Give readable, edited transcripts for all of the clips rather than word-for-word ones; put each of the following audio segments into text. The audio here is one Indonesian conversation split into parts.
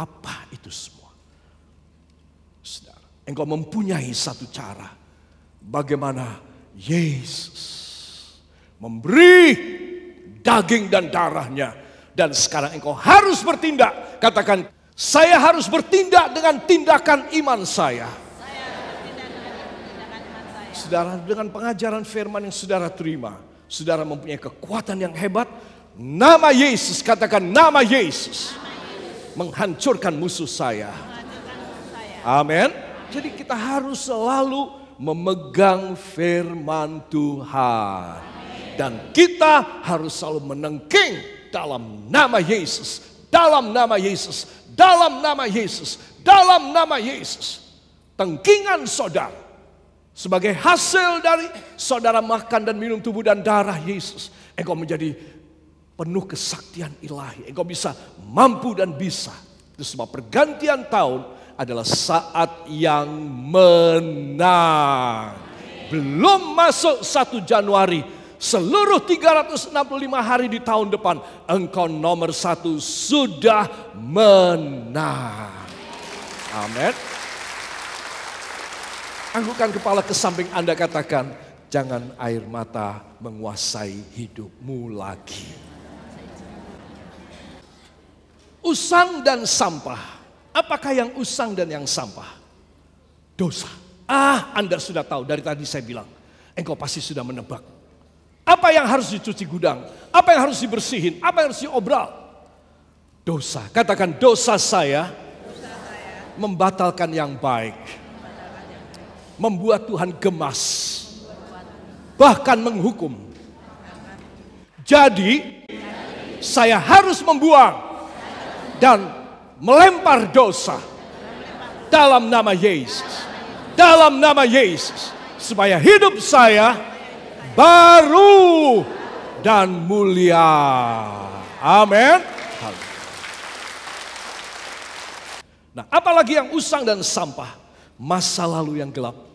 apa itu semua? Saudara, engkau mempunyai satu cara bagaimana Yesus memberi daging dan darahnya. Dan sekarang engkau harus bertindak. Katakan, saya harus bertindak dengan tindakan iman saya. Saudara, dengan pengajaran firman yang saudara terima, saudara mempunyai kekuatan yang hebat. Nama Yesus, katakan nama Yesus, menghancurkan musuh saya. Amin. Jadi kita harus selalu memegang firman Tuhan. Dan kita harus selalu menengking dalam nama Yesus. Dalam nama Yesus. Dalam nama Yesus. Dalam nama Yesus. Tengkingan saudara. Sebagai hasil dari saudara makan dan minum tubuh dan darah Yesus. Engkau menjadi penuh kesaktian ilahi. Engkau bisa mampu dan bisa. Itu sebab pergantian tahun adalah saat yang menang. Belum masuk 1 Januari. Seluruh 365 hari di tahun depan. Engkau nomor 1 sudah menang. Amin. Anggukan kepala ke samping Anda, katakan, jangan air mata menguasai hidupmu lagi. Usang dan sampah. Apakah yang usang dan yang sampah? Dosa. Anda sudah tahu dari tadi saya bilang. Engkau pasti sudah menebak. Apa yang harus dicuci gudang? Apa yang harus dibersihin? Apa yang harus diobral? Dosa. Katakan, dosa saya membatalkan yang baik. Membuat Tuhan gemas. Bahkan menghukum. Jadi saya harus membuang dan melempar dosa dalam nama Yesus. Dalam nama Yesus. Supaya hidup saya baru dan mulia. Amin. Nah, apalagi yang usang dan sampah? Masa lalu yang gelap.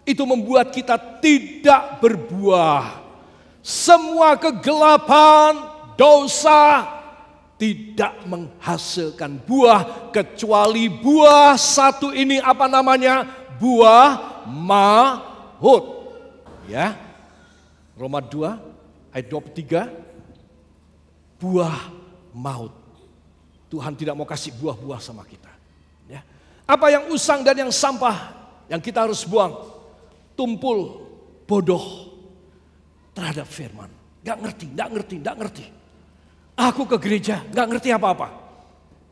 Itu membuat kita tidak berbuah. Semua kegelapan, dosa tidak menghasilkan buah. Kecuali buah satu ini, apa namanya? Buah maut. Ya, Roma 2 ayat 23. Buah maut. Tuhan tidak mau kasih buah-buah sama kita. Ya. Apa yang usang dan yang sampah yang kita harus buang? Tumpul bodoh terhadap firman. Gak ngerti. Aku ke gereja gak ngerti apa-apa.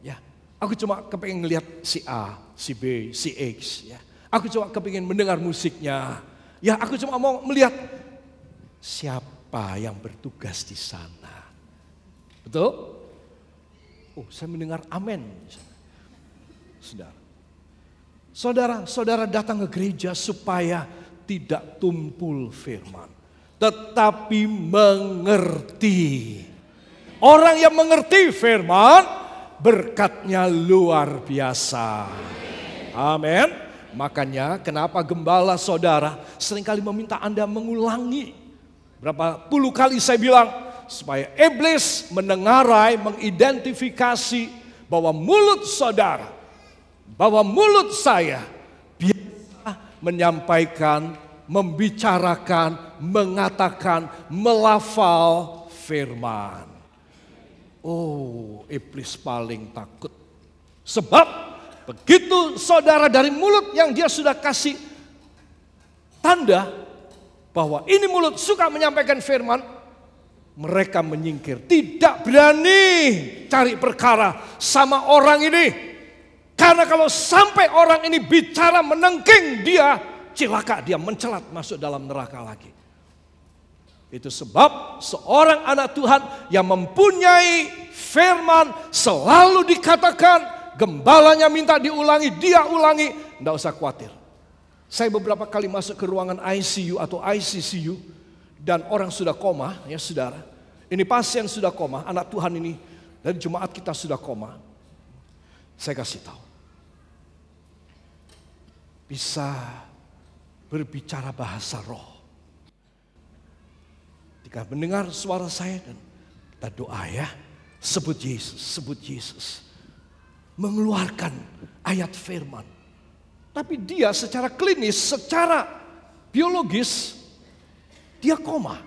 Ya, aku cuma kepengen ngelihat si A, si B, si X. Ya, aku cuma kepengen mendengar musiknya. Ya, aku cuma mau melihat siapa yang bertugas di sana. Betul? Oh, saya mendengar amin. Saudara datang ke gereja supaya tidak tumpul firman, tetapi mengerti. Orang yang mengerti firman, berkatnya luar biasa. Amin. Makanya kenapa gembala saudara seringkali meminta Anda mengulangi. Berapa puluh kali saya bilang, supaya iblis menengarai, mengidentifikasi bahwa mulut saudara, bahwa mulut saya menyampaikan, membicarakan, mengatakan, melafal firman. Oh, iblis paling takut. Sebab begitu saudara dari mulut yang dia sudah kasih tanda bahwa ini mulut suka menyampaikan firman, mereka menyingkir. Tidak berani cari perkara sama orang ini. Karena kalau sampai orang ini bicara menengking dia, cilaka dia mencelat masuk dalam neraka lagi. Itu sebab seorang anak Tuhan yang mempunyai firman selalu dikatakan, gembalanya minta diulangi, dia ulangi, tidak usah khawatir. Saya beberapa kali masuk ke ruangan ICU atau ICCU dan orang sudah koma, ya saudara. Ini pasien sudah koma, anak Tuhan ini dari jemaat kita sudah koma. Saya kasih tahu. Bisa berbicara bahasa roh. Ketika mendengar suara saya dan kita doa ya. Sebut Yesus, sebut Yesus. mengeluarkan ayat firman. Tapi dia secara klinis, secara biologis, dia koma.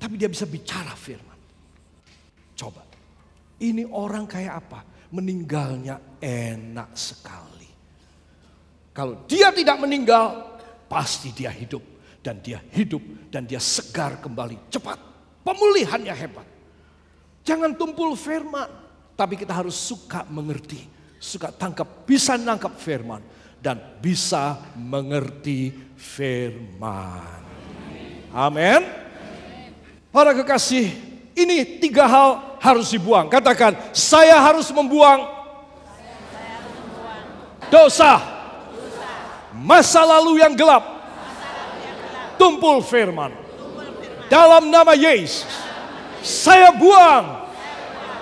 Tapi dia bisa bicara firman. Coba, ini orang kayak apa? Meninggalnya enak sekali. Kalau dia tidak meninggal, pasti dia hidup. Dan dia hidup dan dia segar kembali. Cepat, pemulihannya hebat. Jangan tumpul firman. Tapi kita harus suka mengerti. Suka tangkap, bisa nangkap firman. Dan bisa mengerti firman. Amin. Para kekasih, ini 3 hal harus dibuang. Katakan, saya harus membuang dosa, masa lalu yang gelap, tumpul firman. Dalam nama Yesus, saya buang.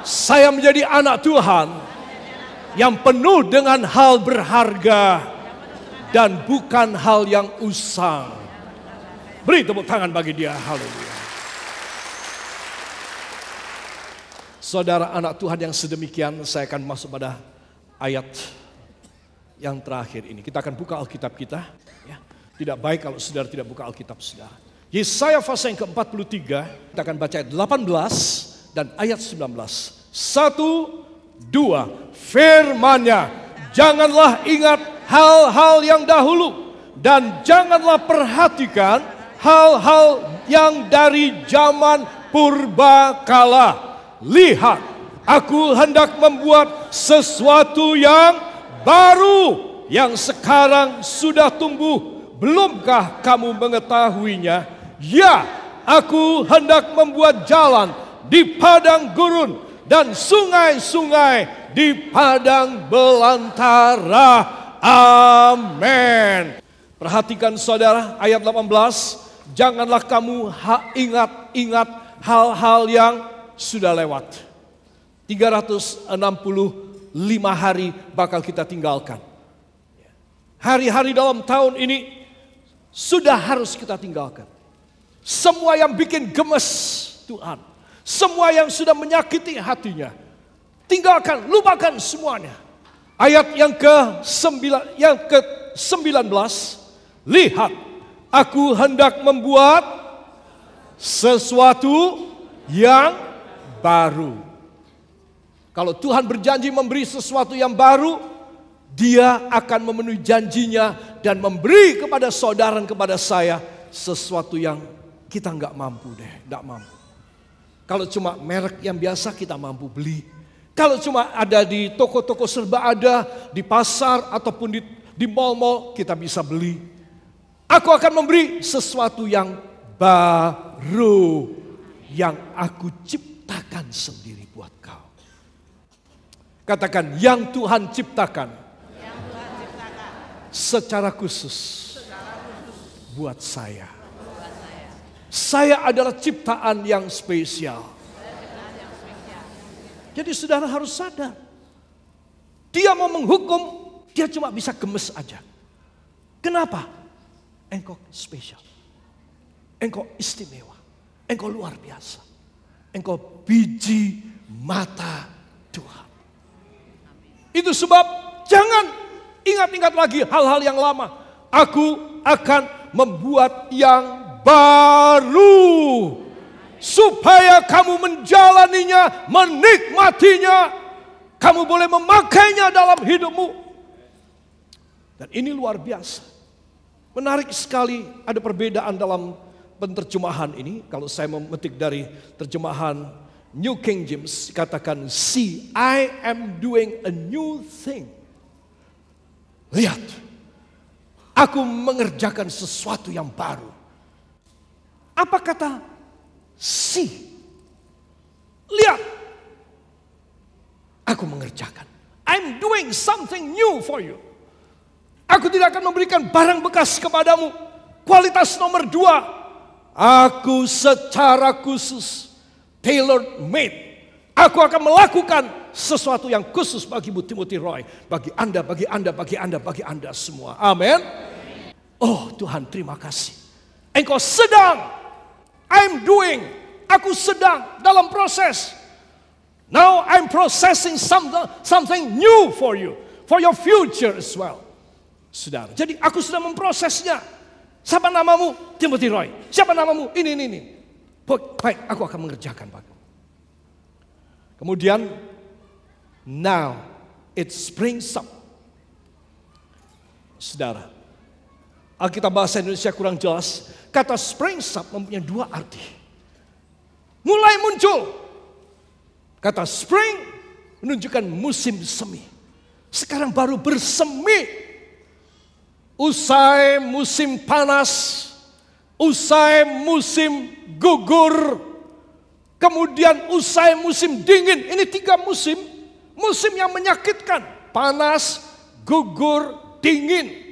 Saya menjadi anak Tuhan yang penuh dengan hal berharga dan bukan hal yang usang. Beri tepuk tangan bagi dia. Haleluya. Saudara anak Tuhan yang sedemikian, saya akan masuk pada ayat yang terakhir ini. Kita akan buka Alkitab kita. Ya. Tidak baik kalau saudara tidak buka Alkitab saudara. Yesaya pasal yang ke-43, kita akan baca ayat 18 dan ayat 19. 1, 2, firman-Nya, janganlah ingat hal-hal yang dahulu dan janganlah perhatikan hal-hal yang dari zaman purbakala. Lihat, aku hendak membuat sesuatu yang baru yang sekarang sudah tumbuh. Belumkah kamu mengetahuinya? Ya, aku hendak membuat jalan di padang gurun dan sungai-sungai di padang belantara. Amin. Perhatikan saudara, ayat 18. Janganlah kamu ingat hal-hal yang sudah lewat. 365 hari bakal kita tinggalkan. Hari-hari dalam tahun ini sudah harus kita tinggalkan. Semua yang bikin gemes Tuhan, semua yang sudah menyakiti hatinya, tinggalkan, lupakan semuanya. Ayat yang ke-19, lihat, aku hendak membuat sesuatu yang baru. Kalau Tuhan berjanji memberi sesuatu yang baru, Dia akan memenuhi janjinya dan memberi kepada saudara dan kepada saya sesuatu yang kita nggak mampu deh, nggak mampu. Kalau cuma merek yang biasa kita mampu beli. Kalau cuma ada di toko-toko serba ada, di pasar ataupun di mal-mal kita bisa beli. Aku akan memberi sesuatu yang baru yang aku ciptakan sendiri buat kau. Katakan, yang Tuhan ciptakan secara khusus buat saya. Saya adalah ciptaan yang spesial. Jadi saudara harus sadar. Dia mau menghukum, dia cuma bisa gemes aja. Kenapa? Engkau spesial. Engkau istimewa. Engkau luar biasa. Engkau biji mata Tuhan. Itu sebab jangan ingat-ingat lagi hal-hal yang lama. Aku akan membuat yang baru. Supaya kamu menjalaninya, menikmatinya. Kamu boleh memakainya dalam hidupmu. Dan ini luar biasa. Menarik sekali ada perbedaan dalam penterjemahan ini. Kalau saya memetik dari terjemahan New King James, katakan, see, I am doing a new thing. Lihat, aku mengerjakan sesuatu yang baru. Apa kata see? Lihat, aku mengerjakan. I'm doing something new for you. Aku tidak akan memberikan barang bekas kepadamu. Kualitas nomor 2. Aku secara khusus, tailor made. Aku akan melakukan sesuatu yang khusus bagimu Timothy Roy. Bagi Anda, bagi Anda, bagi Anda, bagi Anda semua. Amin. Oh Tuhan, terima kasih. Engkau sedang, I'm doing, aku sedang dalam proses Now I'm processing something new for you. For your future as well. Saudara, jadi aku sudah memprosesnya. Siapa namamu? Timothy Roy. Siapa namamu? Ini. Baik, aku akan mengerjakan, Pak. Kemudian, now it springs up. Saudara, Alkitab bahasa Indonesia kurang jelas. Kata springs up mempunyai dua arti. Mulai muncul. Kata spring menunjukkan musim semi. Sekarang baru bersemi. Usai musim panas. Usai musim gugur. Kemudian usai musim dingin. Ini 3 musim. Musim yang menyakitkan. Panas, gugur, dingin.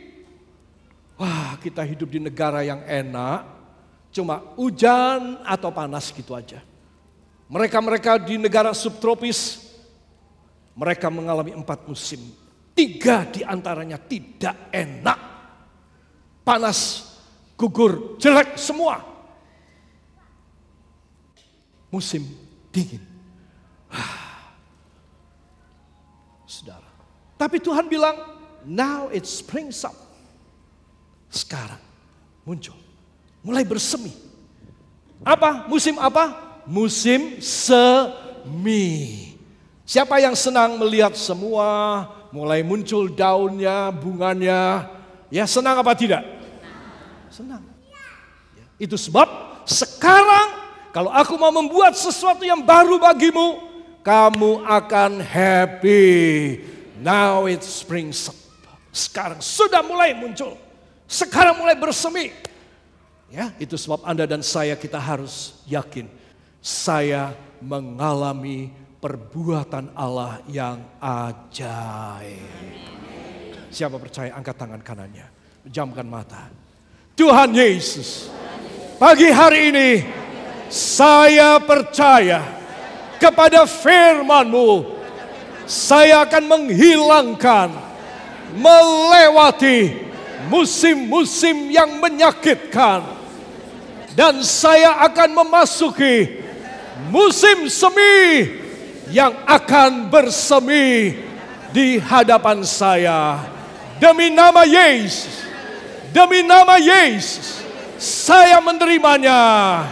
Wah, kita hidup di negara yang enak. Cuma hujan atau panas gitu aja. Mereka di negara subtropis. Mereka mengalami 4 musim. 3 diantaranya tidak enak. Panas, gugur, jelek semua. Musim dingin. Saudara. Tapi Tuhan bilang, now it springs up. Sekarang muncul. Mulai bersemi. Apa? Musim apa? Musim semi. Siapa yang senang melihat semua mulai muncul daunnya, bunganya? Ya, senang apa tidak? Senang. Itu sebab sekarang kalau aku mau membuat sesuatu yang baru bagimu, kamu akan happy. Now it springs up. Sekarang sudah mulai muncul. Sekarang mulai bersemi. Ya, itu sebab Anda dan saya kita harus yakin. Saya mengalami perbuatan Allah yang ajaib. Siapa percaya angkat tangan kanannya. Pejamkan mata. Tuhan Yesus, pagi hari ini saya percaya kepada firman-Mu. Saya akan menghilangkan, melewati musim-musim yang menyakitkan. Dan saya akan memasuki musim semi yang akan bersemi di hadapan saya. Demi nama Yesus. Demi nama Yesus, saya menerimanya.